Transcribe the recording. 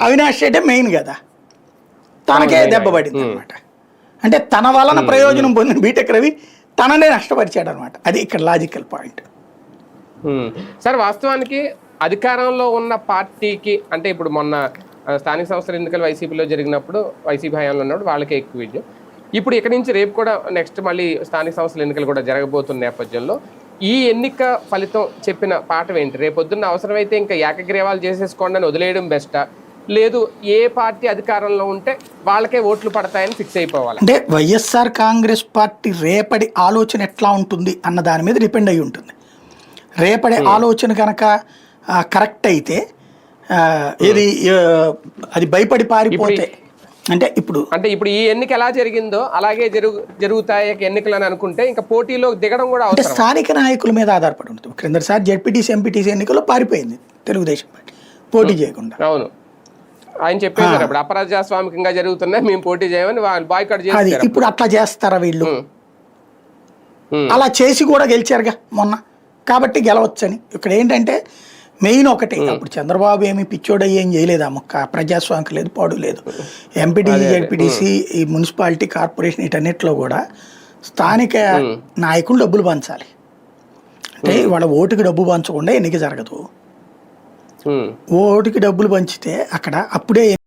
Avinash Reddy main కదా, తనకే దెబ్బ పడింది అనమాట. అంటే తన వలన ప్రయోజనం పొందిన బీటెక్ రవి తననే నష్టపరిచాడు అనమాట. అది ఇక్కడ లాజికల్ పాయింట్. సార్ వాస్తవానికి అధికారంలో ఉన్న పార్టీకి అంటే ఇప్పుడు మొన్న స్థానిక సంస్థల ఎన్నికలు వైసీపీలో జరిగినప్పుడు వైసీపీ హయాంలో ఉన్నప్పుడు వాళ్ళకే ఎక్కువ విజయం. ఇప్పుడు ఇక్కడ నుంచి రేపు కూడా నెక్స్ట్ మళ్ళీ స్థానిక సంస్థల ఎన్నికలు కూడా జరగబోతున్న నేపథ్యంలో ఈ ఎన్నిక ఫలితం చెప్పిన పాఠం ఏంటి? రేపొద్దున్న అవసరమైతే ఇంకా ఏకగ్రీవాలు చేసేసుకోండి అని వదిలేయడం బెస్టా, లేదు ఏ పార్టీ అధికారంలో ఉంటే వాళ్ళకే ఓట్లు పడతాయని ఫిక్స్ అయిపోవాలి? అంటే వైఎస్ఆర్ కాంగ్రెస్ పార్టీ రేపటి ఆలోచన ఎట్లా ఉంటుంది అన్న దాని మీద డిపెండ్ అయి ఉంటుంది. రేపటి ఆలోచన కనుక కరెక్ట్ అయితే ఇది అది భయపడి పారిపోతే అంటే ఇప్పుడు ఈ ఎన్నిక ఎలా జరిగిందో అలాగే జరుగుతాయి ఎన్నికలు అని అనుకుంటే ఇంకా పోటీలో దిగడం కూడా అంటే స్థానిక నాయకుల మీద ఆధారపడి ఉంటుంది. క్రిందసారి జెడ్పీటీసీ ఎంపీటీసీ ఎన్నికల్లో పారిపోయింది తెలుగుదేశం పార్టీ పోటీ చేయకుండా. అవును, ఆయన చెప్పేసారు అప్పుడు అప్రజాస్వామికంగా జరుగుతున్నాయి, మేము పోటీ చేయమని వాళ్ళు బాయ్కాట్ చేసి. ఇప్పుడు అట్లా చేస్తారా వీళ్ళు? అలా చేసి కూడా గెలిచారుగా మొన్న, కాబట్టి గెలవచ్చని. ఇక్కడ ఏంటంటే మెయిన్ ఒకటి, అప్పుడు చంద్రబాబు ఏమి పిచ్చోడయ్యి ఏం చేయలేదు, ఆ మొక్క ప్రజాస్వామికి లేదు, పాడు లేదు. ఎంపీటీసీ జెడ్పీటీసీ ఈ మున్సిపాలిటీ కార్పొరేషన్ వీటన్నిటిలో కూడా స్థానిక నాయకులు డబ్బులు పంచాలి. అంటే వాళ్ళ ఓటుకి డబ్బు పంచకుండా ఎన్నిక జరగదు. ఓటుకి డబ్బులు పంచితే అక్కడ అప్పుడే